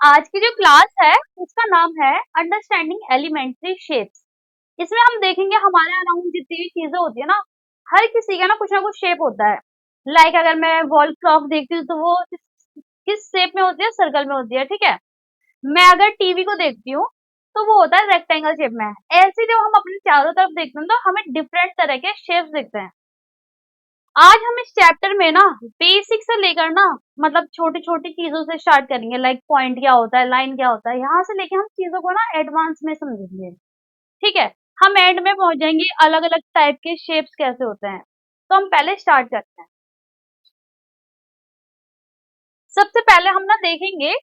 आज की जो क्लास है उसका नाम है अंडरस्टैंडिंग एलिमेंट्री शेप्स। इसमें हम देखेंगे हमारे अराउंड जितनी भी चीजें होती है ना, हर किसी का ना कुछ शेप होता है। लाइक अगर मैं वॉल क्लॉक देखती हूँ तो वो किस शेप में होती है, सर्कल में होती है, ठीक है। मैं अगर टीवी को देखती हूँ तो वो होता है रेक्टेंगल शेप में। ऐसे ही जब हम अपने चारों तरफ देखते हैं तो हमें डिफरेंट तरह के शेप्स दिखते हैं। आज हम इस चैप्टर में ना बेसिक से लेकर ना मतलब छोटी छोटी चीजों से स्टार्ट करेंगे, लाइक पॉइंट क्या होता है, लाइन क्या होता है, यहाँ से लेके हम चीजों को ना एडवांस में समझेंगे। ठीक है। हम एंड में पहुंचेंगे अलग अलग टाइप के शेप्स कैसे होते हैं। तो हम पहले स्टार्ट करते हैं। सबसे पहले हम ना देखेंगे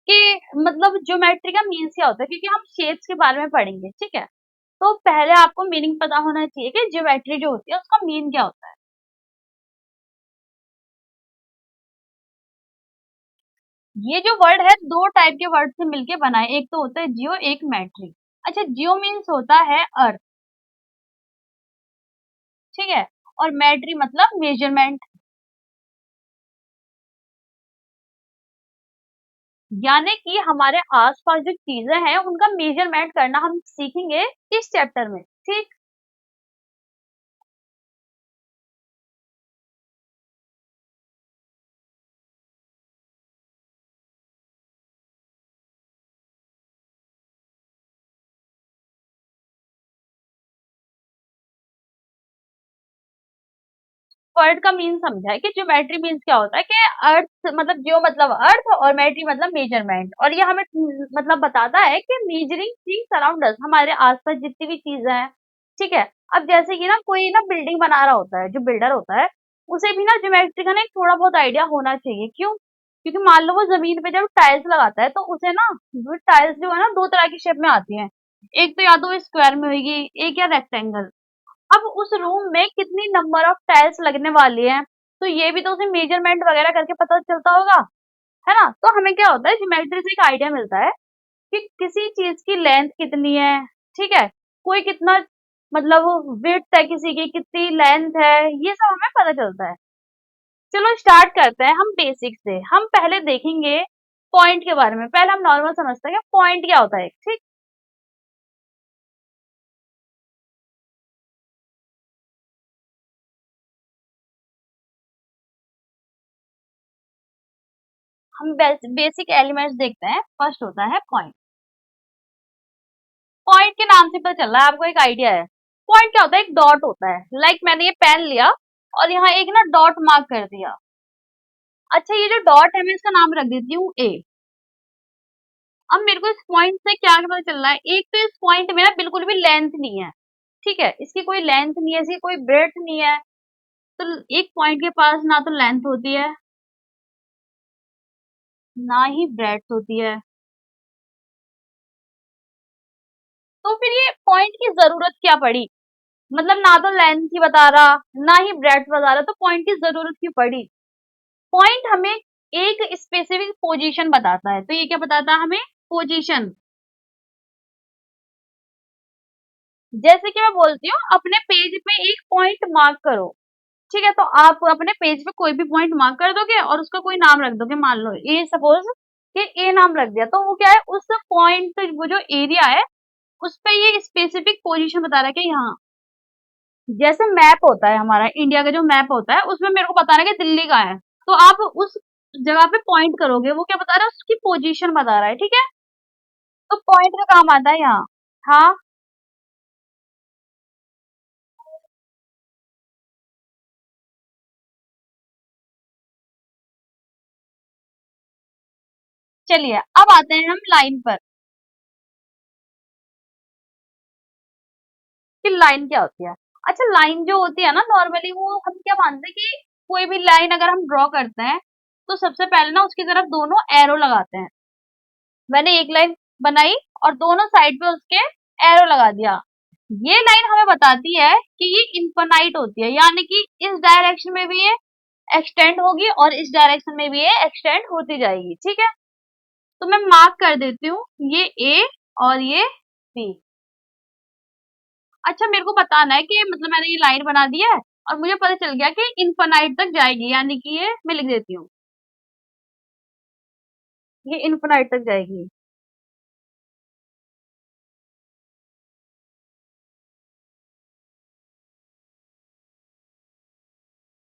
कि मतलब ज्योमेट्री का मीन्स क्या होता है, क्योंकि हम शेप्स के बारे में पढ़ेंगे। ठीक है। तो पहले आपको मीनिंग पता होना चाहिए कि ज्योमेट्री जो होती है उसका मीन क्या होता है। ये जो वर्ड है दो टाइप के वर्ड से मिलके बना है, एक तो होता है जियो, एक मैट्री। अच्छा, जियो मीन्स होता है अर्थ, ठीक है, और मैट्री मतलब मेजरमेंट। यानी कि हमारे आसपास जो चीजें हैं उनका मेजरमेंट करना हम सीखेंगे इस चैप्टर में। ठीक। वर्ड का मीन समझा है कि ज्योमेट्री मीन्स क्या होता है कि अर्थ मतलब जियो मतलब अर्थ और मैट्री मतलब मेजरमेंट, और ये हमें मतलब बताता है कि मेजरिंग थिंग्स अराउंड अस, हमारे आसपास जितनी भी चीजें हैं। ठीक है। अब जैसे कि ना कोई ना बिल्डिंग बना रहा होता है, जो बिल्डर होता है उसे भी ना ज्योमेट्री का ना एक थोड़ा बहुत आइडिया होना चाहिए। क्यों? क्योंकि मान लो वो जमीन पे जब टाइल्स लगाता है तो उसे ना वो टाइल्स जो है ना दो तरह की शेप में आती हैं। एक तो या तो वो स्क्वायर में होगी, एक या रेक्टेंगल। अब उस रूम में कितनी नंबर ऑफ टाइल्स लगने वाली हैं, तो ये भी तो उसे मेजरमेंट वगैरह करके पता चलता होगा, है ना। तो हमें क्या होता है, ज्योमेट्री से एक आइडिया मिलता है कि किसी चीज की लेंथ कितनी है। ठीक है। कोई कितना मतलब विड्थ है, किसी की कितनी लेंथ है, ये सब हमें पता चलता है। चलो स्टार्ट करते हैं हम बेसिक से। हम पहले देखेंगे पॉइंट के बारे में। पहले हम नॉर्मल समझते हैं कि पॉइंट क्या होता है। ठीक। हम बेसिक एलिमेंट्स देखते हैं। फर्स्ट होता है पॉइंट। पॉइंट के नाम से पता चल रहा है आपको, एक आइडिया है। पॉइंट क्या होता है, एक डॉट होता है। लाइक मैंने ये पेन लिया और यहाँ एक ना डॉट मार्क कर दिया। अच्छा, ये जो डॉट है मैं इसका नाम रख देती हूँ ए। अब मेरे को इस पॉइंट से क्या पता चल रहा है, एक तो इस पॉइंट में ना बिल्कुल भी लेंथ नहीं है। ठीक है, इसकी कोई लेंथ नहीं है, इसकी कोई ब्रेड्थ नहीं है। तो एक पॉइंट के पास ना तो लेंथ होती है, ना ही ब्रेड्थ होती है। तो फिर ये पॉइंट की जरूरत क्या पड़ी? मतलब ना तो लेंथ ही बता रहा, ना ही ब्रेड्थ बता रहा, तो पॉइंट की जरूरत क्यों पड़ी? पॉइंट हमें एक स्पेसिफिक पोजीशन बताता है। तो ये क्या बताता है हमें? पोजीशन। जैसे कि मैं बोलती हूँ अपने पेज पे एक पॉइंट मार्क करो। ठीक है, तो आप अपने पेज पे कोई भी पॉइंट मार्क कर दोगे और उसका कोई नाम रख दोगे। मान लो ए, सपोज कि ए नाम रख दिया, तो वो क्या है, उस पॉइंट वो जो एरिया है उस पे ये स्पेसिफिक पोजीशन बता रहा है कि यहाँ। जैसे मैप होता है हमारा इंडिया का, जो मैप होता है उसमें मेरे को बताना है कि दिल्ली का है, तो आप उस जगह पे पॉइंट करोगे, वो क्या बता रहा है, उसकी पोजीशन बता रहा है। ठीक है। तो पॉइंट का काम आता है यहाँ। हाँ। चलिए अब आते हैं हम लाइन पर कि लाइन क्या होती है। अच्छा, लाइन जो होती है ना नॉर्मली वो हम क्या मानते हैं कि कोई भी लाइन अगर हम ड्रॉ करते हैं तो सबसे पहले ना उसकी तरफ दोनों एरो लगाते हैं। मैंने एक लाइन बनाई और दोनों साइड पे उसके एरो लगा दिया। ये लाइन हमें बताती है कि ये इनफाइनाइट होती है, यानी कि इस डायरेक्शन में भी ये एक्सटेंड होगी और इस डायरेक्शन में भी ये एक्सटेंड होती जाएगी। ठीक है। तो मैं मार्क कर देती हूँ ये ए और ये बी। अच्छा, मेरे को बताना है कि मतलब मैंने ये लाइन बना दी है और मुझे पता चल गया कि इनफाइनाइट तक जाएगी, यानी कि ये मैं लिख देती हूँ। ये इन्फिनाइट तक जाएगी।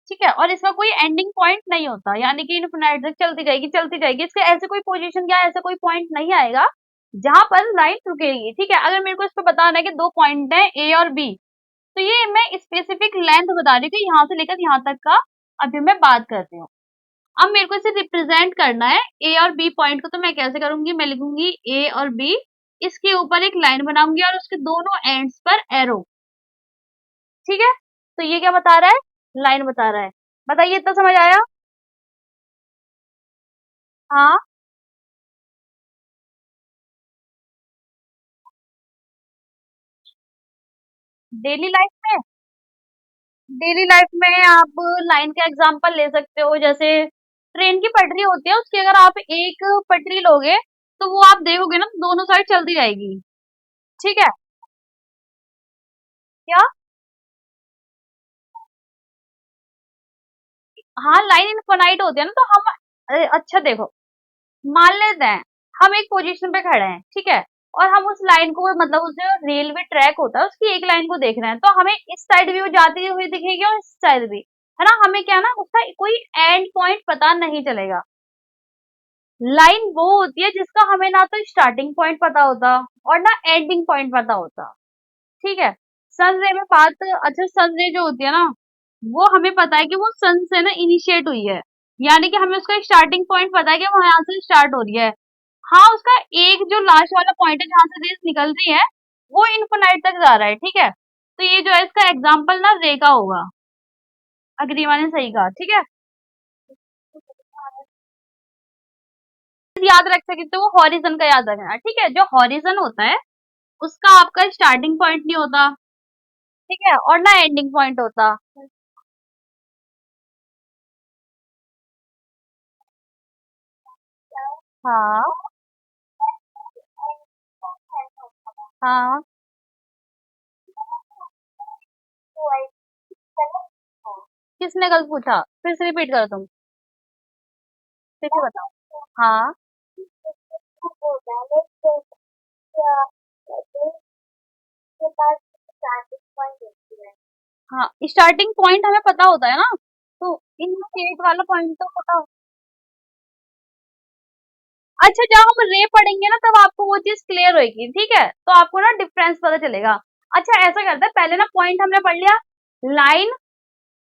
ठीक है, और इसका कोई एंडिंग पॉइंट नहीं होता, यानी कि इन्फिनाइट तक चलती जाएगी, चलती जाएगी। इसका ऐसे कोई पोजीशन या ऐसा कोई पॉइंट नहीं आएगा जहां पर लाइन रुकेगी। ठीक है, अगर मेरे को इस पे बताना है कि 2 पॉइंट है ए और बी, तो ये मैं स्पेसिफिक लेंथ बता रही हूँ कि यहाँ से लेकर यहाँ तक का अभी मैं बात करती हूँ। अब मेरे को इसे रिप्रेजेंट करना है ए और बी पॉइंट को, तो मैं कैसे करूंगी, मैं लिखूंगी ए और बी, इसके ऊपर एक लाइन बनाऊंगी और उसके दोनों एंड्स पर एरो। ठीक है, तो ये क्या बता रहा है, लाइन बता रहा है। बताइए, इतना समझ आया? हाँ, डेली लाइफ में, डेली लाइफ में आप लाइन का एग्जांपल ले सकते हो। जैसे ट्रेन की पटरी होती है, उसकी अगर आप एक पटरी लोगे तो वो आप देखोगे ना, दोनों साइड चलती जाएगी। ठीक है, क्या? हाँ, लाइन इनफाइनाइट होती है ना, तो हम अच्छा देखो, मान लेते हैं हम एक पोजीशन पे खड़े हैं, ठीक है, और हम उस लाइन को, मतलब उस जो रेलवे ट्रैक होता है उसकी एक लाइन को देख रहे हैं, तो हमें इस साइड भी वो जाती हुई दिखेगी और इस साइड भी, है ना। हमें क्या ना, उसका कोई एंड पॉइंट पता नहीं चलेगा। लाइन वो होती है जिसका हमें ना तो स्टार्टिंग पॉइंट पता होता और ना एंडिंग पॉइंट पता होता। ठीक है, सन रे में बात, अच्छा सन रे जो होती है ना, वो हमें पता है कि वो सन से ना इनिशिएट हुई है, यानी कि हमें उसका स्टार्टिंग पॉइंट पता है कि वो यहाँ से स्टार्ट हो रही है। हाँ, उसका एक जो लास्ट वाला पॉइंट है जहां से रेस निकल रही है, वो इन्फिनाइट तक जा रहा है। ठीक है, तो ये जो है इसका एग्जाम्पल ना रे का होगा। अग्रीवा ने सही कहा। ठीक है, याद रख सकते हो, वो हॉरिजन का याद रखना। ठीक है, जो हॉरिजन होता है उसका आपका स्टार्टिंग पॉइंट नहीं होता, ठीक है, और ना एंडिंग पॉइंट होता। हाँ, हाँ, किसने कल पूछा, फिर से रिपीट करो तुम, फिर से बताओ। हाँ, हाँ, स्टार्टिंग पॉइंट हमें पता होता है ना, तो इनिशिएट वाला पॉइंट तो पता। अच्छा, जब हम रे पढ़ेंगे ना तब आपको वो चीज क्लियर होगी। ठीक है, तो आपको ना डिफरेंस पता चलेगा। अच्छा, ऐसा करते हैं, पहले ना पॉइंट हमने पढ़ लिया, लाइन,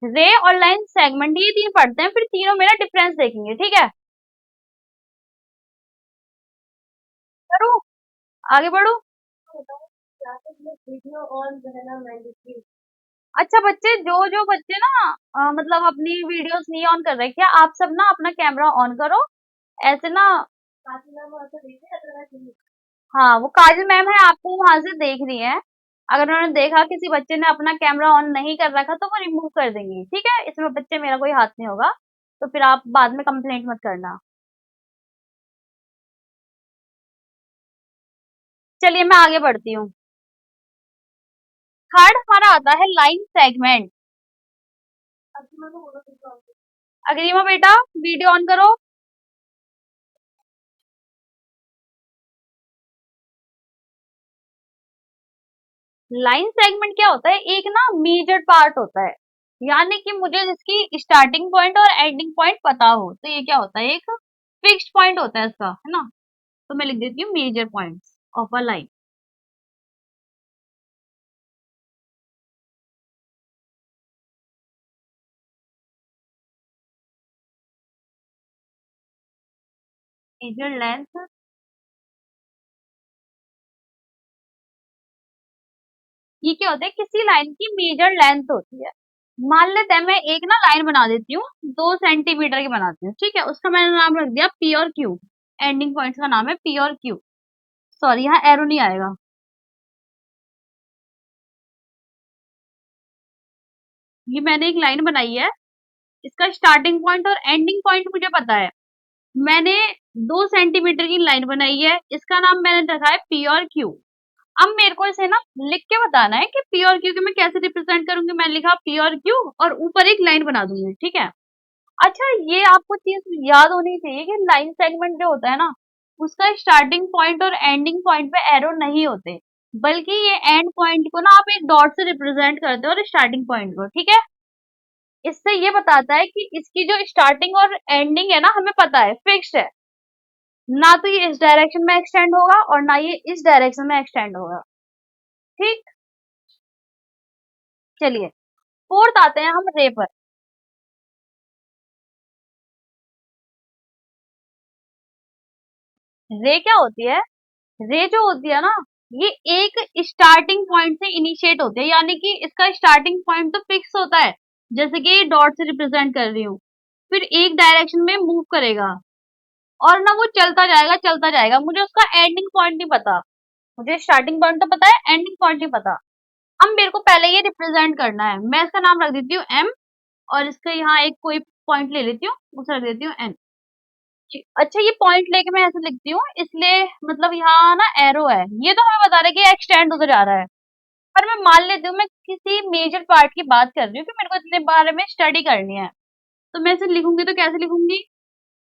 रे और लाइन सेगमेंट, ये तीन पढ़ते हैं, फिर तीनों में ना डिफरेंस देखेंगे। ठीक है, करूँ, आगे बढ़ू? अच्छा बच्चे, जो जो बच्चे ना मतलब अपनी वीडियोस नहीं ऑन कर रखे, आप सब ना अपना कैमरा ऑन करो, ऐसे ना। हाँ, वो काजल मैम है, आपको वहां से देख रही है। अगर उन्होंने देखा किसी बच्चे ने अपना कैमरा ऑन नहीं कर रखा तो वो रिमूव कर देंगी। ठीक है, इसमें बच्चे मेरा कोई हाथ नहीं होगा, तो फिर आप बाद में कंप्लेंट मत करना। चलिए, मैं आगे बढ़ती हूँ। थर्ड हमारा आता है लाइन सेगमेंट। अग्रिमा बेटा, वीडियो ऑन करो। लाइन सेगमेंट क्या होता है, एक ना मेजर पार्ट होता है, यानी कि मुझे जिसकी स्टार्टिंग पॉइंट और एंडिंग पॉइंट पता हो, तो ये क्या होता है, एक फिक्स्ड पॉइंट होता है इसका, है ना। तो मैं लिख देती हूँ major points of a line. Major length, ये क्या होता है, किसी लाइन की मेजर लेंथ होती है। मान लेते हैं मैं एक ना लाइन बना देती हूँ, 2 सेंटीमीटर की बनाती हूँ। ठीक है, उसका मैंने नाम रख दिया पी और क्यू, एंडिंग पॉइंट का नाम है पी और क्यू। सॉरी, यहाँ एरो नहीं आएगा। ये मैंने एक लाइन बनाई है, इसका स्टार्टिंग पॉइंट और एंडिंग पॉइंट मुझे पता है। मैंने 2 सेंटीमीटर की लाइन बनाई है, इसका नाम मैंने रखा है पी और क्यू। अब मेरे को इसे ना लिख के बताना है कि पी और क्यू के मैं कैसे रिप्रेजेंट करूंगी। मैं लिखा पी और क्यू और ऊपर एक लाइन बना दूंगी। ठीक है, अच्छा, ये आपको चीज याद होनी चाहिए कि लाइन सेगमेंट जो होता है ना, उसका स्टार्टिंग पॉइंट और एंडिंग पॉइंट पे एरो नहीं होते, बल्कि ये एंड पॉइंट को ना आप एक डॉट से रिप्रेजेंट करते हो और स्टार्टिंग पॉइंट को, ठीक है। इससे ये बताता है कि इसकी जो स्टार्टिंग और एंडिंग है ना, हमें पता है, फिक्स्ड है। ना तो ये इस डायरेक्शन में एक्सटेंड होगा और ना ये इस डायरेक्शन में एक्सटेंड होगा, ठीक। चलिए, फोर्थ आते हैं हम रे पर। रे क्या होती है? रे जो होती है ना, ये एक स्टार्टिंग पॉइंट से इनिशिएट होती है, यानी कि इसका स्टार्टिंग पॉइंट तो फिक्स होता है, जैसे कि डॉट से रिप्रेजेंट कर रही हूँ। फिर एक डायरेक्शन में मूव करेगा और ना वो चलता जाएगा। मुझे उसका एंडिंग पॉइंट नहीं पता। मुझे स्टार्टिंग पॉइंट तो पता है, एंडिंग पॉइंट नहीं पता। अब मेरे को पहले ये रिप्रेजेंट करना है। मैं इसका नाम रख देती हूँ एम, और इसका यहाँ एक कोई पॉइंट ले लेती हूँ, उसे रख देती हूँ एन। अच्छा, ये पॉइंट लेके मैं ऐसे लिखती हूँ, इसलिए मतलब यहाँ ना एरो है, ये तो हमें बता रहा है कि एक्सटेंड होता जा रहा है। पर मैं मान लेती हूँ मैं किसी मेजर पार्ट की बात कर रही हूँ कि मेरे को इतने बारे में स्टडी करनी है। तो मैं इसे लिखूंगी तो कैसे लिखूंगी?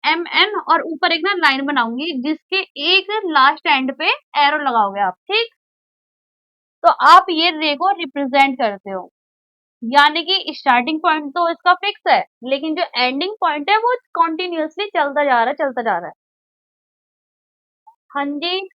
एम एन, और ऊपर एक ना लाइन बनाऊंगी जिसके एक लास्ट एंड पे एरो लगाओगे आप, ठीक। तो आप ये रे को रिप्रेजेंट करते हो, यानी कि स्टार्टिंग पॉइंट तो इसका फिक्स है, लेकिन जो एंडिंग पॉइंट है वो कॉन्टिन्यूअसली चलता जा रहा है, चलता जा रहा है। हाँ जी।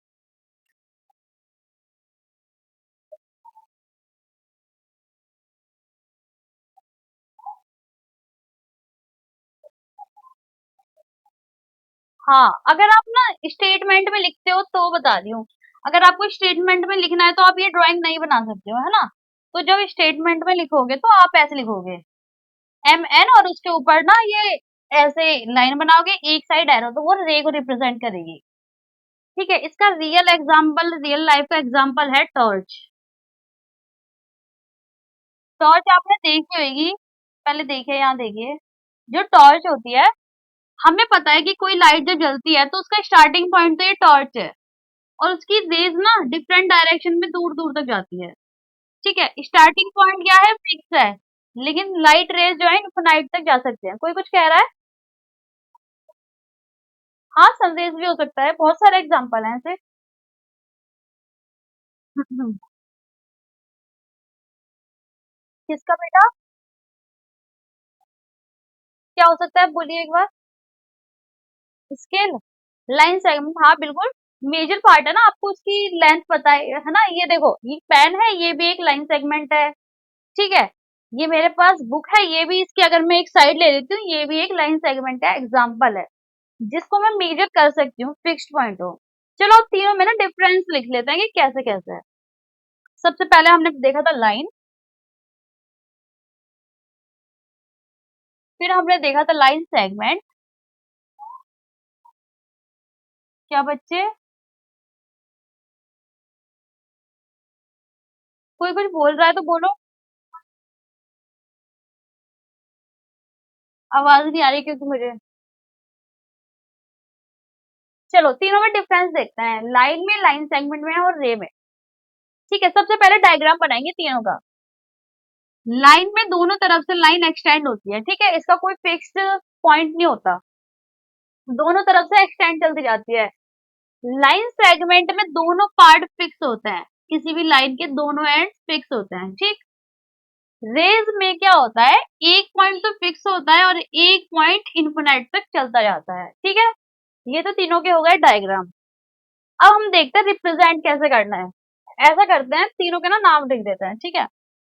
हाँ, अगर आप ना स्टेटमेंट में लिखते हो तो बता रही हूँ। अगर आपको स्टेटमेंट में लिखना है तो आप ये ड्राइंग नहीं बना सकते हो, है ना। तो जब स्टेटमेंट में लिखोगे तो आप ऐसे लिखोगे, एम एन, और उसके ऊपर ना ये ऐसे लाइन बनाओगे, एक साइड एरो, तो वो रे को रिप्रेजेंट करेगी, ठीक है। इसका रियल एग्जाम्पल, रियल लाइफ का एग्जाम्पल है टॉर्च। टॉर्च आपने देखी होगी, पहले देखिए, यहाँ देखिए। जो टॉर्च होती है, हमें पता है कि कोई लाइट जब जलती है तो उसका स्टार्टिंग पॉइंट तो ये टॉर्च है, और उसकी रेज ना डिफरेंट डायरेक्शन में दूर दूर तक जाती है, ठीक है। स्टार्टिंग पॉइंट क्या है? फिक्स है, लेकिन लाइट रेज जो है इनफिनाइट तक जा सकते हैं। कोई कुछ कह रहा है? हाँ, सनरेज भी हो सकता है, बहुत सारे एग्जाम्पल हैं ऐसे। किसका बेटा? क्या हो सकता है, बोलिए एक बार। स्केल, लाइन सेगमेंट, हाँ बिल्कुल। मेजर पार्ट है ना, आपको उसकी लेंथ पता है ना। ये देखो, ये पेन है, ये भी एक लाइन सेगमेंट है, ठीक है। ये मेरे पास बुक है, ये भी, इसकी अगर मैं एक साइड ले लेती हूँ, ये भी एक लाइन सेगमेंट है, एग्जाम्पल है, जिसको मैं मेजर कर सकती हूँ, फिक्स्ड पॉइंट हो। चलो अब तीनों में ना डिफरेंस लिख लेते हैं कि कैसे कैसे है। सबसे पहले हमने देखा था लाइन, फिर हमने देखा था लाइन सेगमेंट। क्या बच्चे? कोई कुछ बोल रहा है तो बोलो। आवाज नहीं आ रही क्योंकि मुझे। चलो तीनों में डिफरेंस देखते हैं, लाइन में, लाइन सेगमेंट में और रे में, ठीक है। सबसे पहले डायग्राम बनाएंगे तीनों का। लाइन में दोनों तरफ से लाइन एक्सटेंड होती है, ठीक है, इसका कोई फिक्स्ड पॉइंट नहीं होता, दोनों तरफ से एक्सटेंड चलती जाती है। लाइन सेगमेंट में दोनों पार्ट फिक्स होते हैं, किसी भी लाइन के दोनों एंड फिक्स होते हैं, ठीक। रेज में क्या होता है, एक पॉइंट तो फिक्स होता है और एक पॉइंट इन्फिनाइट तक चलता जाता है, ठीक है। ये तो तीनों के हो गए डायग्राम। अब हम देखते हैं रिप्रेजेंट कैसे करना है। ऐसा करते हैं, तीनों के ना नाम लिख देते हैं, ठीक है।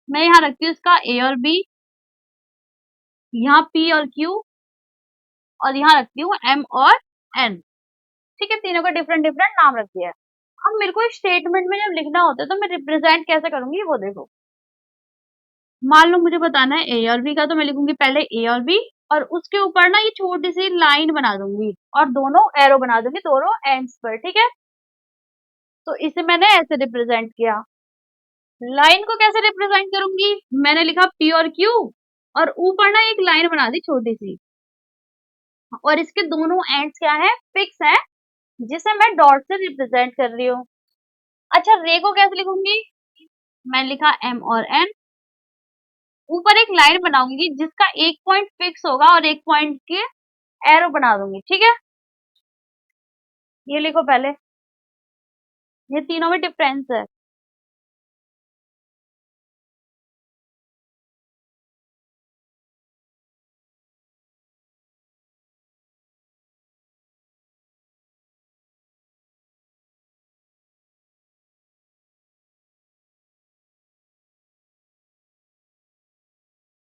मैं यहाँ रखती हूँ इसका ए और बी, यहाँ पी और क्यू, और यहाँ रखती हूँ एम और एन, ठीक है। तीनों का डिफरेंट डिफरेंट नाम रख दिया है। अब मेरे को स्टेटमेंट में जब लिखना होता है तो मैं रिप्रेजेंट कैसे करूंगी वो देखो। मान लो मुझे बताना है ए और बी का, तो मैं लिखूंगी पहले ए और बी, और उसके ऊपर ना ये छोटी सी लाइन बना दूंगी और दोनों एरो बना दूंगी दोनों एंड्स पर, ठीक है। तो इसे मैंने ऐसे रिप्रेजेंट किया। लाइन को कैसे रिप्रेजेंट करूंगी? मैंने लिखा पी और क्यू, और ऊपर ना एक लाइन बना दी छोटी सी, और इसके दोनों एंड्स क्या है? फिक्स है, जिसे मैं डॉट से रिप्रेजेंट कर रही हूँ। अच्छा, रे को कैसे लिखूंगी? मैंने लिखा एम और एन, ऊपर एक लाइन बनाऊंगी जिसका एक पॉइंट फिक्स होगा और एक पॉइंट के एरो बना दूंगी, ठीक है। ये लिखो पहले, ये तीनों में डिफरेंस है।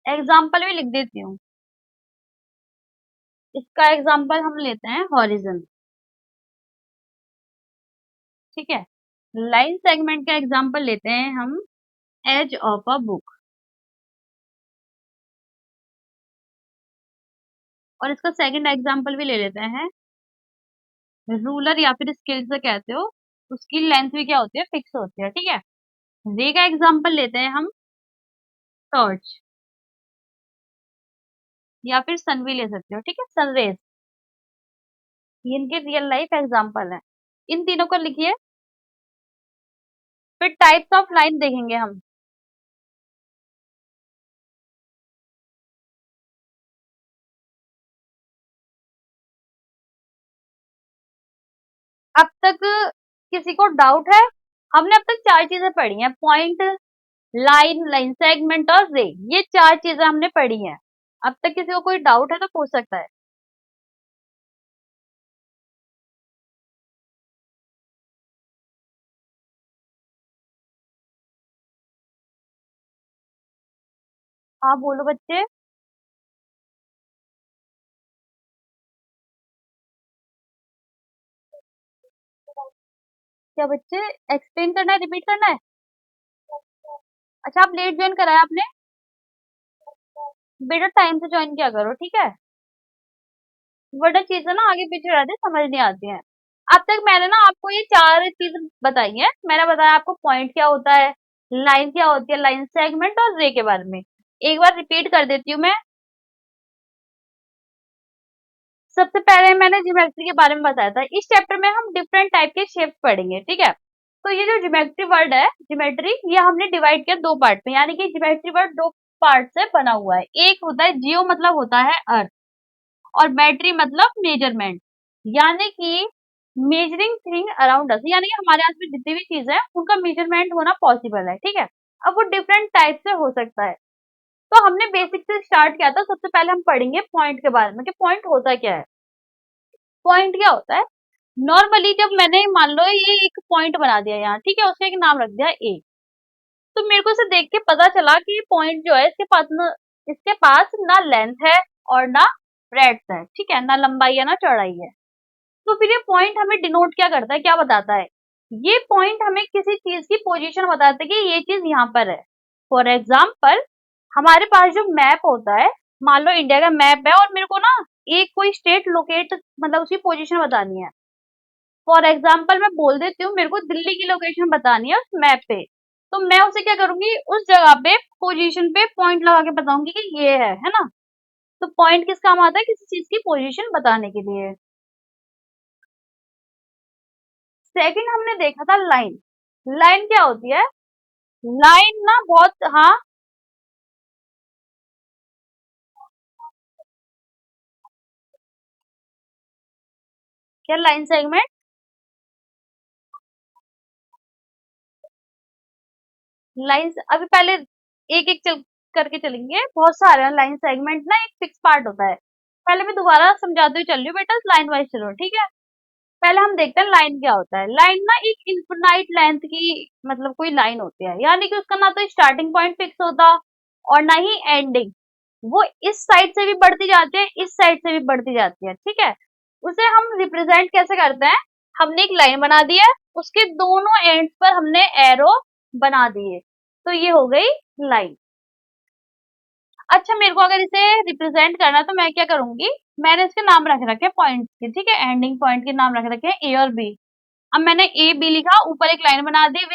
एग्जाम्पल भी लिख देती हूँ। इसका एग्जाम्पल हम लेते हैं हॉरिजन, ठीक है। लाइन सेगमेंट का एग्जाम्पल लेते हैं हम एज ऑफ अ बुक, और इसका सेकंड एग्जाम्पल भी ले लेते हैं रूलर या फिर स्केल से कहते हो, उसकी लेंथ भी क्या होती है, फिक्स होती है, ठीक है। रे का एग्जाम्पल लेते हैं हम टॉर्च, या फिर सन भी ले सकते हो, ठीक है, सनरेज। ये इनके रियल लाइफ एग्जाम्पल है। इन तीनों को लिखिए। फिर टाइप्स ऑफ लाइन देखेंगे हम। अब तक किसी को डाउट है? हमने अब तक चार चीजें पढ़ी हैं, पॉइंट, लाइन, लाइन सेगमेंट और रे, ये चार चीजें हमने पढ़ी हैं। अब तक किसी को कोई डाउट है तो पूछ सकता है। हाँ बोलो बच्चे। क्या बच्चे, एक्सप्लेन करना है, रिपीट करना है? अच्छा, आप लेट ज्वाइन कराया आपने? बेटा टाइम से ज्वाइन किया करो, ठीक है। वरना चीजें ना आगे पीछे रहती समझ नहीं आती हैं। अब तक मैंने ना आपको ये चार चीज बताई हैं। मैंने बताया आपको पॉइंट क्या होता है, लाइन क्या होती है, लाइन सेगमेंट और रे के बारे में। एक बार रिपीट कर देती हूँ मैं। सबसे पहले मैंने ज्योमेट्री के बारे में बताया था। इस चैप्टर में हम डिफरेंट टाइप के शेप पढ़ेंगे, ठीक है। तो ये जो ज्योमेट्री वर्ड है, ज्योमेट्री, ये हमने डिवाइड किया दो पार्ट में, यानी कि ज्योमेट्री वर्ड दो पार्ट से बना हुआ है। एक होता है जियो, मतलब होता है अर्थ, और मेट्री मतलब मेजरमेंट, यानी कि मेजरिंग थिंग अराउंड अस, यानी कि हमारे आस पास जितनी भी चीजें हैं उनका मेजरमेंट होना पॉसिबल है, ठीक है। अब वो डिफरेंट टाइप से हो सकता है। तो हमने बेसिक से स्टार्ट किया था। सबसे पहले हम पढ़ेंगे पॉइंट के बारे में कि पॉइंट होता क्या है। पॉइंट क्या होता है, नॉर्मली जब मैंने मान लो ये एक पॉइंट बना दिया यहाँ, ठीक है, उसका एक नाम रख दिया ए, तो मेरे को इसे देख के पता चला कि पॉइंट जो है इसके पास ना लेंथ है और ना ब्रेड्थ है, ठीक है, ना लंबाई है ना चौड़ाई है। तो फिर ये पॉइंट हमें डिनोट क्या करता है, क्या बताता है? ये पॉइंट हमें किसी चीज की पोजीशन बताता है कि ये चीज यहाँ पर है। फॉर एग्जाम्पल, हमारे पास जो मैप होता है, मान लो इंडिया का मैप है और मेरे को ना एक कोई स्टेट लोकेट, मतलब उसकी पोजीशन बतानी है। फॉर एग्जाम्पल मैं बोल देती हूँ मेरे को दिल्ली की लोकेशन बतानी है उस मैप पे, तो मैं उसे क्या करूंगी, उस जगह पे पोजीशन पे पॉइंट लगा के बताऊंगी कि ये है ना। तो पॉइंट किस काम आता है, किसी चीज की पोजीशन बताने के लिए। सेकंड हमने देखा था लाइन। लाइन क्या होती है? लाइन ना बहुत, हाँ, क्या लाइन सेगमेंट, लाइन अभी पहले एक एक चल करके चलेंगे, बहुत सारे हैं लाइन सेगमेंट ना, एक फिक्स पार्ट होता है। पहले मैं दोबारा समझाते हुए चल रही हूँ बेटा, लाइन वाइज चलो, ठीक है। पहले हम देखते हैं लाइन क्या होता है। लाइन ना एक इनफिनाइट लेंथ की, मतलब कोई लाइन होती है, यानी कि उसका ना तो स्टार्टिंग पॉइंट फिक्स होता और ना ही एंडिंग। वो इस साइड से भी बढ़ती जाती है, इस साइड से भी बढ़ती जाती है, ठीक है। उसे हम रिप्रेजेंट कैसे करते हैं, हमने एक लाइन बना दी है, उसके दोनों एंड्स पर हमने एरो बना दिए, तो ये हो गई लाइन। अच्छा, मेरे को अगर इसे रिप्रेजेंट करना है तो मैं क्या करूंगी, मैंने इसके नाम रख रखे हैं पॉइंट्स के, ठीक है, एंडिंग पॉइंट के नाम रख रखे हैं ए और बी। अब मैंने ए बी लिखा, ऊपर एक लाइन बना दी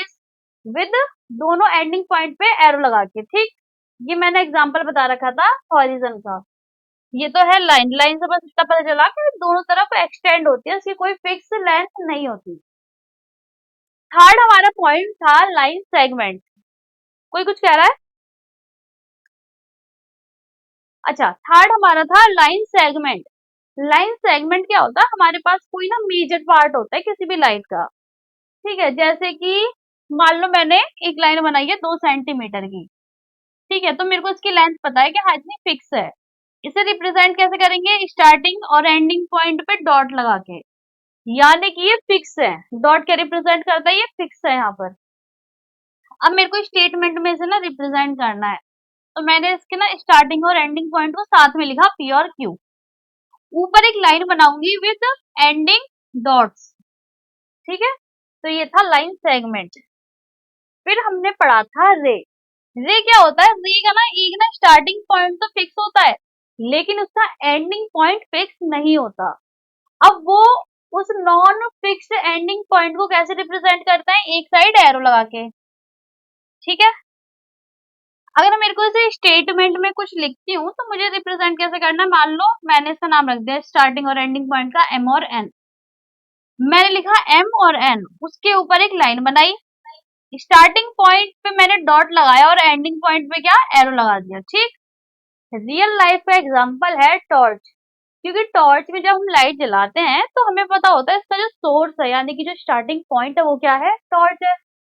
विद दोनों एंडिंग पॉइंट पे एरो लगा के, ठीक। ये मैंने एग्जांपल बता रखा था हॉरिजन का। ये तो है लाइन। लाइन से बस इतना पता चला कि दोनों तरफ एक्सटेंड होती है, इसकी कोई फिक्स लेंथ नहीं होती। थर्ड हमारा पॉइंट था लाइन सेगमेंट। कोई कुछ कह रहा है? अच्छा, थर्ड हमारा था लाइन सेगमेंट। लाइन सेगमेंट क्या होता है, हमारे पास कोई ना मेजर पार्ट होता है किसी भी लाइन का, ठीक है। जैसे कि मान लो मैंने एक लाइन बनाई है 2 सेंटीमीटर की, ठीक है, तो मेरे को इसकी लेंथ पता है कि हाँ इतनी फिक्स है। इसे रिप्रेजेंट कैसे करेंगे, स्टार्टिंग और एंडिंग पॉइंट पे डॉट लगा के, यानी कि ये फिक्स है। डॉट क्या रिप्रेजेंट करता है, ये फिक्स है यहाँ पर। अब मेरे को स्टेटमेंट में से ना रिप्रेजेंट करना है, तो मैंने इसके ना स्टार्टिंग और एंडिंग पॉइंट को साथ में लिखा पी और क्यू। ऊपर एक लाइन बनाऊंगी विद एंडिंग डॉट्स, ठीक है। तो ये था लाइन सेगमेंट। फिर हमने पढ़ा था रे। रे क्या होता है, रे का ना एक ना स्टार्टिंग पॉइंट तो फिक्स होता है, लेकिन उसका एंडिंग पॉइंट फिक्स नहीं होता। अब वो उस नॉन फिक्स्ड एंडिंग पॉइंट को कैसे रिप्रेजेंट करता है, एक साइड एरो लगा के, ठीक है। अगर मेरे को इसे स्टेटमेंट में कुछ लिखती हूँ तो मुझे रिप्रेजेंट कैसे करना है, मान लो मैंने इसका नाम रख दिया स्टार्टिंग और एंडिंग पॉइंट का एम और एन। मैंने लिखा एम और एन, उसके ऊपर एक लाइन बनाई, स्टार्टिंग पॉइंट पे मैंने डॉट लगाया और एंडिंग पॉइंट पे क्या, एरो लगा दिया, ठीक। रियल लाइफ का एग्जांपल है टॉर्च, क्योंकि टॉर्च में जब हम लाइट जलाते हैं तो हमें पता होता है इसका जो सोर्स है, यानी कि जो स्टार्टिंग पॉइंट है वो क्या है, टॉर्च है।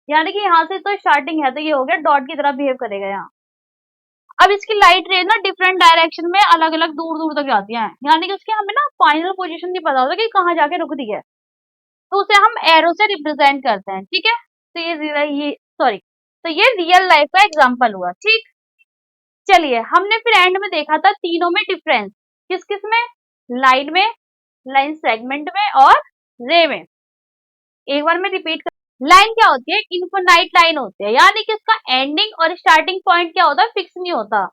यानी कि यहाँ से तो स्टार्टिंग है, तो ये हो गया डॉट की तरह बिहेव करेगा यहाँ। अब इसकी लाइट रेज ना डिफरेंट डायरेक्शन में अलग अलग दूर दूर तक जाती हैं, यानी कि उसकी हमें ना फाइनल पोजीशन नहीं पता होता कि कहाँ जाके रुक रही है, तो उसे हम एरो से रिप्रेजेंट करते हैं, ठीक है। तो ये सॉरी, तो ये रियल लाइफ का एग्जांपल हुआ, ठीक। चलिए हमने फिर एंड में देखा था तीनों में डिफरेंस, किस किस में, लाइन में, लाइन सेगमेंट में और रे में। एक बार मैं रिपीट कर, लाइन क्या होती है, इनफिनाइट लाइन होती है, यानी कि इसका एंडिंग और स्टार्टिंग पॉइंट क्या होता है, फिक्स नहीं होता।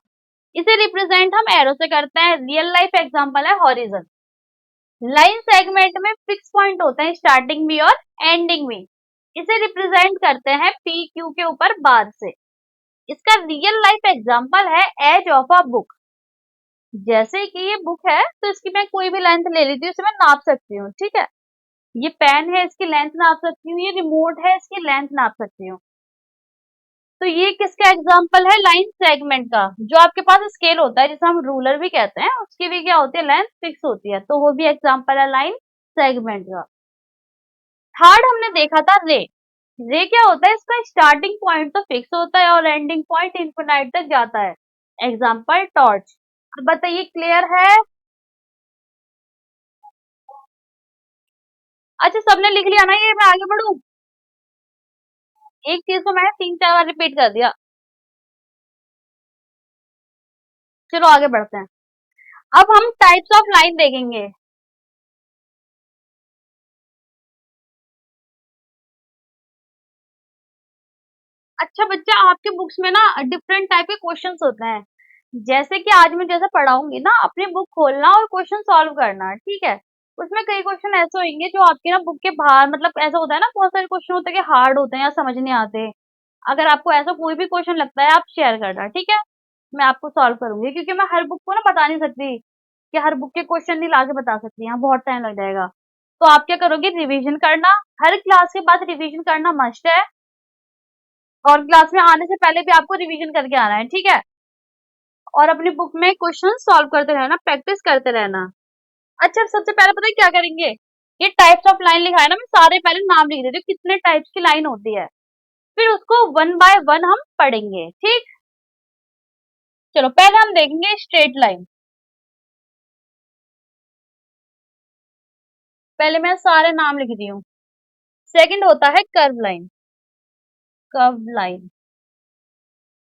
इसे रिप्रेजेंट हम एरो से करते हैं, रियल लाइफ एग्जांपल है हॉरिजन। लाइन सेगमेंट में फिक्स पॉइंट होते हैं स्टार्टिंग में और एंडिंग में, इसे रिप्रेजेंट करते हैं पी क्यू के ऊपर बार से। इसका रियल लाइफ एग्जांपल है एज ऑफ अ बुक। जैसे कि ये बुक है तो इसकी मैं कोई भी लेंथ ले लेती हूँ, इसे मैं नाप सकती हूँ, ठीक है। ये पेन है, इसकी लेंथ नाप सकती हूँ, ये रिमोट है, इसकी लेंथ नाप सकती हूँ। तो ये किसका एग्जाम्पल है, लाइन सेगमेंट का। जो आपके पास स्केल होता है जिसे हम रूलर भी कहते हैं, उसकी भी क्या होती है, लेंथ फिक्स होती है, तो वो भी एग्जाम्पल है लाइन सेगमेंट का। थर्ड हमने देखा था रे। रे क्या होता है, इसका स्टार्टिंग पॉइंट तो फिक्स होता है और एंडिंग पॉइंट इनफिनाइट तक जाता है, एग्जाम्पल टॉर्च। अब बताइए क्लियर है। अच्छा सबने लिख लिया ना, ये मैं आगे बढ़ू। एक चीज को मैंने 3-4 बार रिपीट कर दिया। चलो आगे बढ़ते हैं। अब हम टाइप्स ऑफ लाइन देखेंगे। अच्छा बच्चा, आपके बुक्स में ना डिफरेंट टाइप के क्वेश्चंस होते हैं, जैसे कि आज मैं जैसे पढ़ाऊंगी ना, अपनी बुक खोलना और क्वेश्चन सॉल्व करना, ठीक है। उसमें कई क्वेश्चन ऐसे होंगे जो आपके ना बुक के बाहर, मतलब ऐसा होता है ना, बहुत सारे क्वेश्चन होते हैं कि हार्ड होते हैं या समझ नहीं आते। अगर आपको ऐसा कोई भी क्वेश्चन लगता है, आप शेयर करना, ठीक है। मैं आपको सॉल्व करूंगी, क्योंकि मैं हर बुक को ना बता नहीं सकती, कि हर बुक के क्वेश्चन नहीं ला के बता सकती, यहाँ बहुत टाइम लग जाएगा। तो आप क्या करोगे, रिवीजन करना, हर क्लास के बाद रिवीजन करना मस्ट है, और क्लास में आने से पहले भी आपको रिवीजन करके आना है, ठीक है। और अपनी बुक में क्वेश्चन सॉल्व करते रहना, प्रैक्टिस करते रहना। अच्छा सबसे पहले पता है क्या करेंगे, ये टाइप्स ऑफ लाइन लिखा है ना, मैं सारे पहले नाम लिख देती हूँ कितने टाइप्स की लाइन होती है, फिर उसको वन बाय वन हम पढ़ेंगे, ठीक। चलो पहले हम देखेंगे स्ट्रेट लाइन। पहले मैं सारे नाम लिख दी हूँ। सेकंड होता है कर्व लाइन, कर्व लाइन,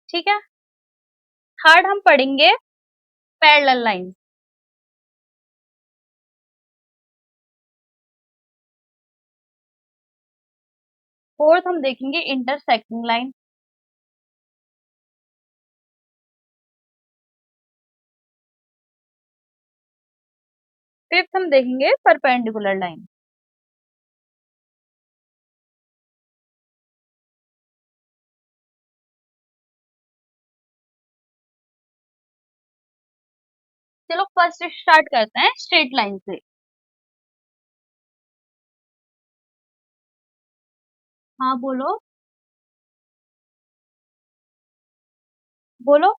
ठीक है। थर्ड हम पढ़ेंगे पैरेलल लाइन। फोर्थ हम देखेंगे इंटरसेक्टिंग लाइन। फिफ्थ हम देखेंगे परपेंडिकुलर लाइन। चलो फर्स्ट स्टार्ट करते हैं स्ट्रेट लाइन से। हाँ बोलो, बोलो।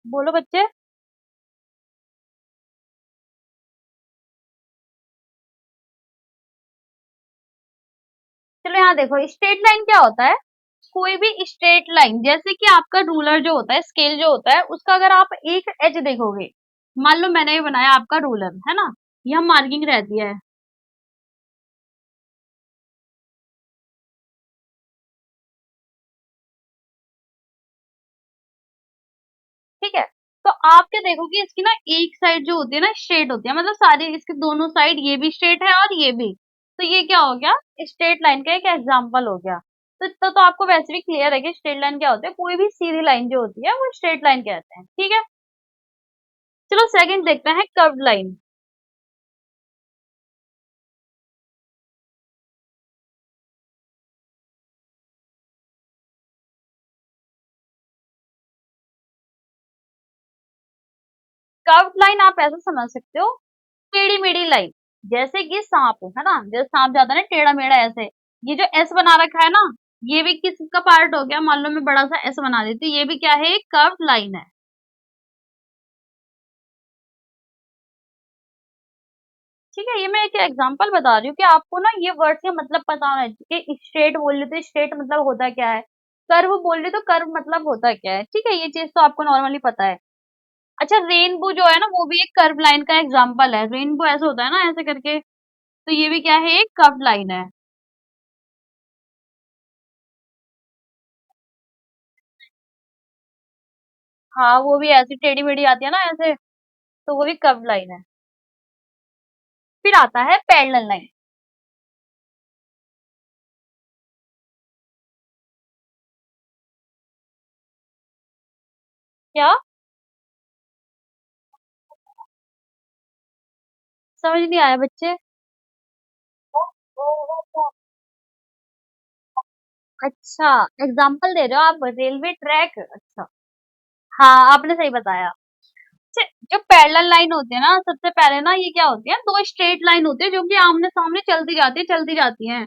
बोलो बच्चे। चलो यहाँ देखो, स्ट्रेट लाइन क्या होता है? कोई भी स्ट्रेट लाइन, जैसे कि आपका रूलर जो होता है, स्केल जो होता है, उसका अगर आप एक एज देखोगे, मान लो मैंने ये बनाया आपका रूलर, है ना, यहाँ मार्किंग रहती है, ठीक है? तो आप क्या देखोगे, इसकी ना एक साइड जो होती है ना स्ट्रेट होती है, मतलब सारी इसके दोनों साइड, ये भी स्ट्रेट है और ये भी। तो ये क्या हो गया, स्ट्रेट लाइन का एक एग्जांपल हो गया। तो इतना तो आपको वैसे भी क्लियर है कि स्ट्रेट लाइन क्या होता है, कोई भी सीधी लाइन जो होती है वो स्ट्रेट लाइन कहते हैं, ठीक है? चलो सेकंड देखते हैं, कर्व्ड लाइन। कर्व्ड लाइन आप ऐसा समझ सकते हो, टेढ़ी मेढ़ी लाइन, जैसे कि सांप है ना, जैसे सांप जाता है ना टेढ़ा मेढ़ा ऐसे, ये जो एस बना रखा है ना, ये भी किसका पार्ट हो गया? मान लो मैं बड़ा सा एस बना देती हूँ, ये भी क्या है, एक कर्व्ड लाइन है, ठीक है? ये मैं एक एग्जांपल बता रही हूँ कि आपको ना ये वर्ड का मतलब पता होना चाहिए कि स्ट्रेट बोल रहे तो स्ट्रेट मतलब होता क्या है, कर्व बोल रहे तो कर्व मतलब होता क्या है, ठीक है? ये चीज तो आपको नॉर्मली पता है। अच्छा, रेनबो जो है ना, वो भी एक कर्व लाइन का एग्जांपल है, रेनबो ऐसे होता है ना ऐसे करके, तो ये भी क्या है, एक कर्व लाइन है। हाँ, वो भी ऐसी टेढ़ी मेढ़ी आती है ना ऐसे, तो वो भी कर्व लाइन है। फिर आता है पैरेलल लाइन। क्या? समझ नहीं आया बच्चे। अच्छा, एग्जाम्पल दे रहे हो आप, रेलवे ट्रैक, अच्छा। हाँ, आपने सही बताया। अच्छा, जो पैरेलल लाइन होती है ना, सबसे पहले ना ये क्या होती है, दो स्ट्रेट लाइन होती है जो कि आमने सामने चलती जाती हैं,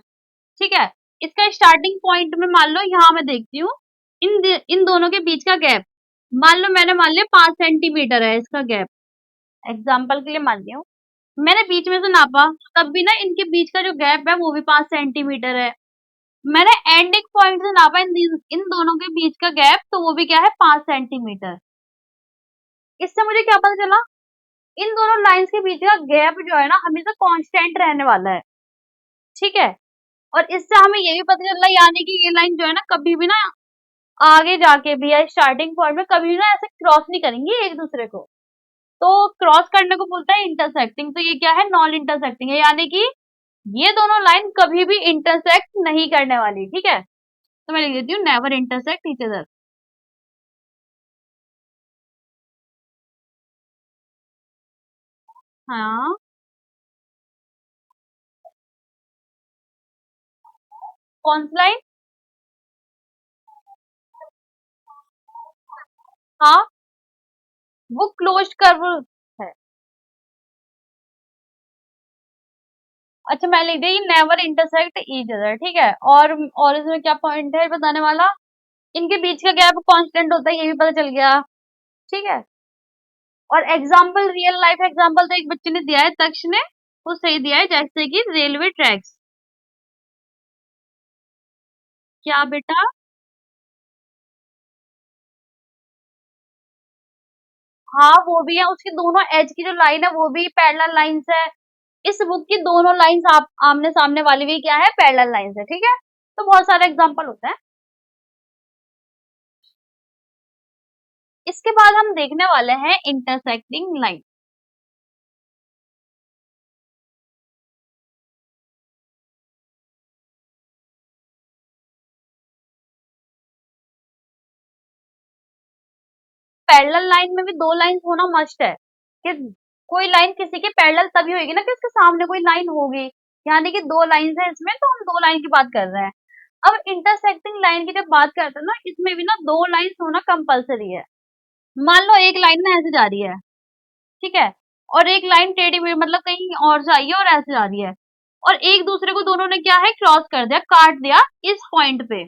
ठीक है? इसका स्टार्टिंग पॉइंट में मान लो यहाँ मैं देखती हूँ, इन दोनों के बीच का गैप, मान लो मैंने मान लिया 5 सेंटीमीटर है इसका गैप, एग्जाम्पल के लिए मान लिया हूँ। मैंने बीच में से नापा, तब भी ना इनके बीच का जो गैप है वो भी 5 सेंटीमीटर है। मैंने एंडिंग पॉइंट से नापा इन दोनों के बीच का गैप, तो वो भी क्या है, 5 सेंटीमीटर। इससे मुझे क्या पता चला, इन दोनों लाइंस के बीच का गैप जो है ना हमेशा कांस्टेंट रहने वाला है, ठीक है? और इससे हमें ये भी पता चला, यानी कि ये लाइन जो है ना कभी भी ना आगे जाके भी या स्टार्टिंग पॉइंट में कभी भी ना ऐसे क्रॉस नहीं करेंगी एक दूसरे को। तो क्रॉस करने को बोलता है इंटरसेक्टिंग, तो ये क्या है, नॉन इंटरसेक्टिंग है, यानी कि ये दोनों लाइन कभी भी इंटरसेक्ट नहीं करने वाली, ठीक है? तो मैं लिख देती हूँ, नेवर इंटरसेक्ट ईच अदर। हाँ, कौन सी लाइन? हाँ, वो क्लोज्ड कर्व है। अच्छा, मैं लिख दी नेवर इंटरसेक्ट ईच अदर, ठीक है? और इसमें क्या पॉइंट है बताने वाला, इनके बीच का गैप कांस्टेंट होता है, ये भी पता चल गया, ठीक है? और एग्जाम्पल, रियल लाइफ एग्जाम्पल तो एक बच्चे ने दिया है, तक्ष ने, वो सही दिया है, जैसे कि रेलवे ट्रैक्स। क्या बेटा? हाँ, वो भी है, उसकी दोनों एज की जो लाइन है वो भी पैरेलल लाइंस है। इस बुक की दोनों लाइंस आप आमने सामने वाली भी क्या है, पैरेलल लाइंस है, ठीक है? तो बहुत सारे एग्जाम्पल होते हैं। इसके बाद हम देखने वाले हैं इंटरसेक्टिंग लाइन। पैरेलल लाइन में भी दो लाइंस होना मस्ट है, कि कोई लाइन किसी के पैरेलल तभी होगी ना कि उसके सामने कोई लाइन होगी, यानी कि दो लाइंस है इसमें, तो हम दो लाइन की बात कर रहे हैं। अब इंटरसेक्टिंग लाइन की जब बात करते हैं ना, इसमें भी ना दो लाइंस होना कंपलसरी है। मान लो एक लाइन ना ऐसे जा रही है, ठीक है? और एक लाइन टेढ़ी हुई, मतलब कहीं और से आई है और ऐसे जा रही है, और एक दूसरे को दोनों ने क्या है, क्रॉस कर दिया, काट दिया इस पॉइंट पे,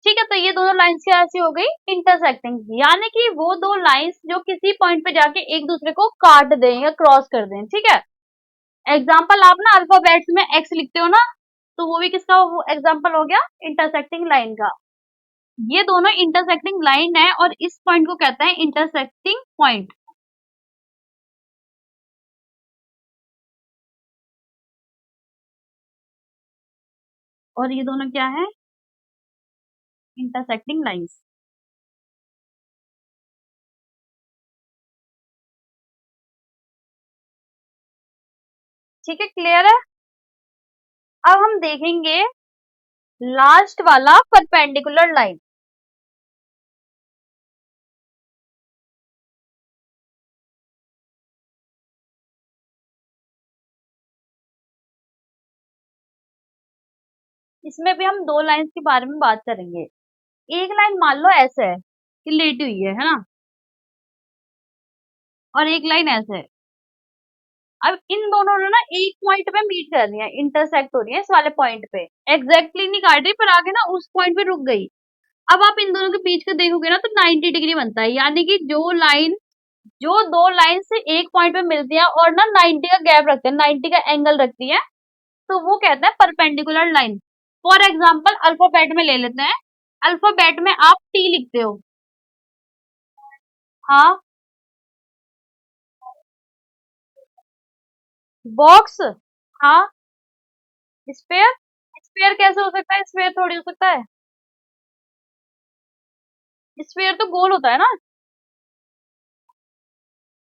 ठीक है, तो ये दोनों लाइन्स क्या ऐसी हो गई इंटरसेक्टिंग, यानी कि वो दो लाइन्स जो किसी पॉइंट पे जाके एक दूसरे को काट दें या क्रॉस कर दें, ठीक है। एग्जाम्पल आप ना अल्फाबेट्स में एक्स लिखते हो ना, तो वो भी किसका वो एग्जाम्पल हो गया इंटरसेक्टिंग लाइन का। ये दोनों इंटरसेक्टिंग लाइन है और इस पॉइंट को कहते हैं इंटरसेक्टिंग पॉइंट। और ये दोनों क्या है इंटरसेक्टिंग लाइन्स। ठीक है, क्लियर है। अब हम देखेंगे लास्ट वाला परपेंडिकुलर लाइन। इसमें भी हम दो लाइन्स के बारे में बात करेंगे। एक लाइन मान लो ऐसे है कि लेटी हुई है ना, और एक लाइन ऐसे है। अब इन दोनों ने ना एक पॉइंट पे मीट कर रही है, इंटरसेक्ट हो रही है इस वाले पॉइंट पे, एग्जैक्टली नहीं काट रही पर आगे ना उस पॉइंट पे रुक गई। अब आप इन दोनों के बीच का देखोगे ना तो 90 डिग्री बनता है, यानी कि जो दो लाइन से एक पॉइंट पे मिलती है और ना 90 का गैप रखते हैं, 90 का एंगल रखती है, तो वो कहते हैं perpendicular line. For example alphabet में ले लेते हैं। अल्फाबेट में आप टी लिखते हो। हाँ, बॉक्स। हाँ, स्पेयर। स्पेयर कैसे हो सकता है, स्पेयर थोड़ी हो सकता है। स्पेयर तो गोल होता है ना।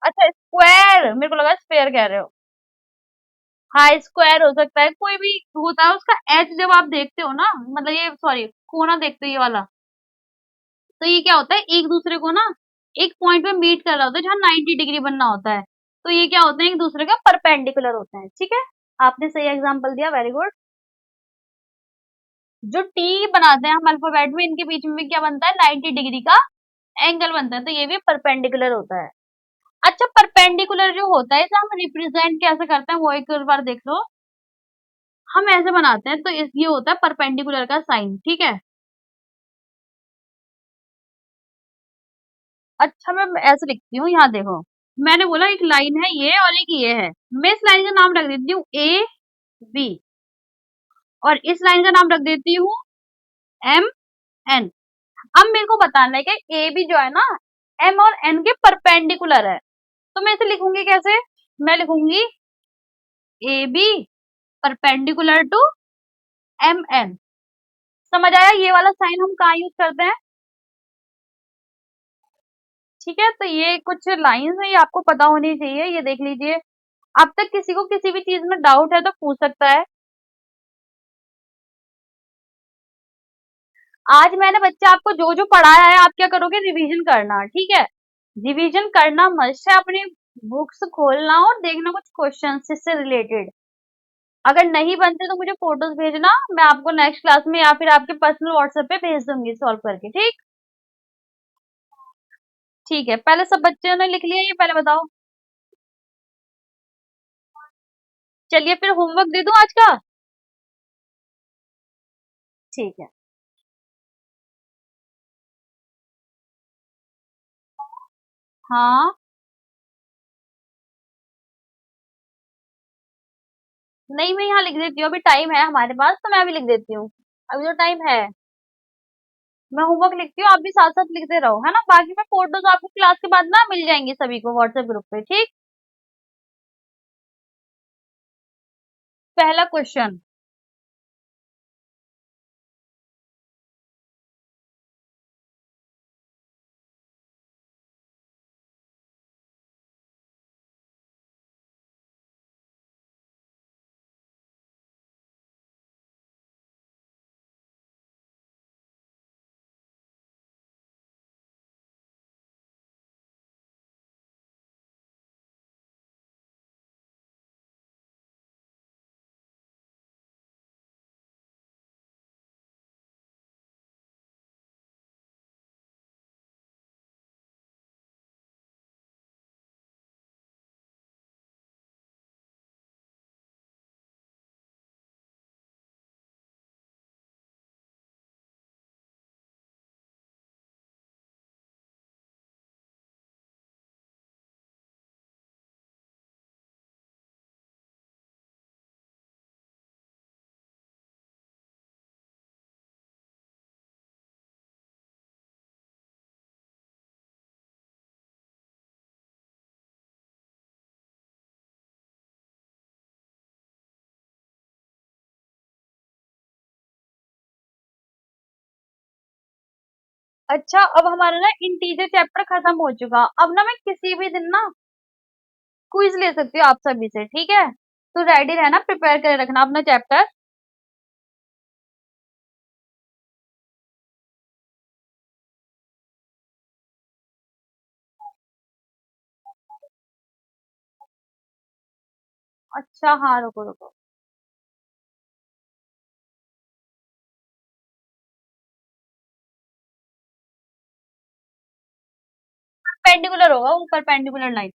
अच्छा, स्क्वायर, मेरे को लगा स्पेयर कह रहे हो। हाँ, स्क्वायर हो सकता है, कोई भी होता है उसका एज जब आप देखते हो ना, मतलब ये सॉरी कोना देखते हो ये वाला, तो ये क्या होता है एक दूसरे को ना एक पॉइंट पे मीट कर रहा होता है जहाँ 90 डिग्री बनना होता है, तो ये क्या होते हैं एक दूसरे का परपेंडिकुलर होते हैं। ठीक है, आपने सही एग्जांपल दिया, वेरी गुड। जो टी बनाते हैं हम अल्फाबेट में, इनके बीच में भी क्या बनता है 90 डिग्री का एंगल बनता है, तो ये भी परपेंडिकुलर होता है। अच्छा, परपेंडिकुलर जो होता है इसे हम रिप्रेजेंट कैसे करते हैं वो एक बार देख लो। हम ऐसे बनाते हैं, तो ये होता है परपेंडिकुलर का साइन, ठीक है। अच्छा, मैं ऐसे लिखती हूँ, यहाँ देखो, मैंने बोला एक लाइन है ये और एक ये है, मैं इस लाइन का नाम रख देती हूँ ए बी, और इस लाइन का नाम रख देती हूँ एम एन। अब मेरे को बताना है कि ए बी जो है ना एम और एन के परपेंडिकुलर है, तो मैं इसे लिखूंगी कैसे। मैं लिखूंगी A B perpendicular to M N. समझ आया ये वाला साइन हम कहाँ यूज करते हैं। ठीक है, तो ये कुछ लाइंस है, ये आपको पता होनी चाहिए, ये देख लीजिए। अब तक किसी को किसी भी चीज में डाउट है तो पूछ सकता है। आज मैंने बच्चे आपको जो जो पढ़ाया है आप क्या करोगे, रिवीजन करना, ठीक है। रिवीजन करना मस्ट है, अपनी बुक्स खोलना और देखना कुछ क्वेश्चन इससे रिलेटेड। अगर नहीं बनते तो मुझे फोटोज भेजना, मैं आपको नेक्स्ट क्लास में या फिर आपके पर्सनल व्हाट्सएप पे भेज दूंगी सॉल्व करके, ठीक। ठीक है, पहले सब बच्चों ने लिख लिया ये पहले बताओ। चलिए फिर होमवर्क दे दूं आज का। ठीक है। हाँ, नहीं मैं यहाँ लिख देती हूँ, अभी टाइम है हमारे पास तो मैं अभी लिख देती हूँ, अभी तो टाइम है। मैं होमवर्क लिखती हूँ, आप भी साथ साथ लिखते रहो, है ना। बाकी मैं फोटोज आपको क्लास के बाद ना मिल जाएंगी सभी को व्हाट्सएप ग्रुप पे, ठीक। पहला क्वेश्चन, अच्छा, अब हमारा ना इंटीजर चैप्टर खत्म हो चुका। अब ना मैं किसी भी दिन ना क्विज ले सकती हूँ आप सभी से, ठीक है? तो रेडी रहना, प्रिपेयर करे रखना अपना चैप्टर। अच्छा, हाँ, रुको रुको। पेंडिकुलर होगा, ऊपर पेंडिकुलर लाइन।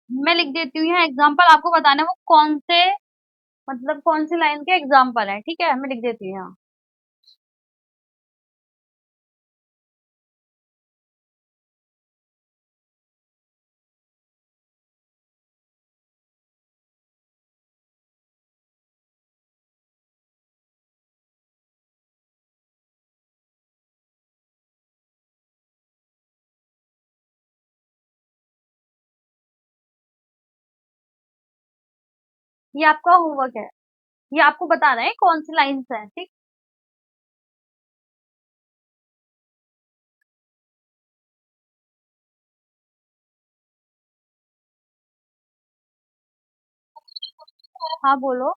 मैं लिख देती हूँ यहाँ एग्जाम्पल, आपको बताना है वो कौन से, मतलब कौन सी लाइन के एग्जाम्पल है, ठीक है? मैं लिख देती हूँ यहाँ। ये आपका होमवर्क है। ये आपको बताना है कौन सी लाइन्स है, ठीक? हाँ, बोलो।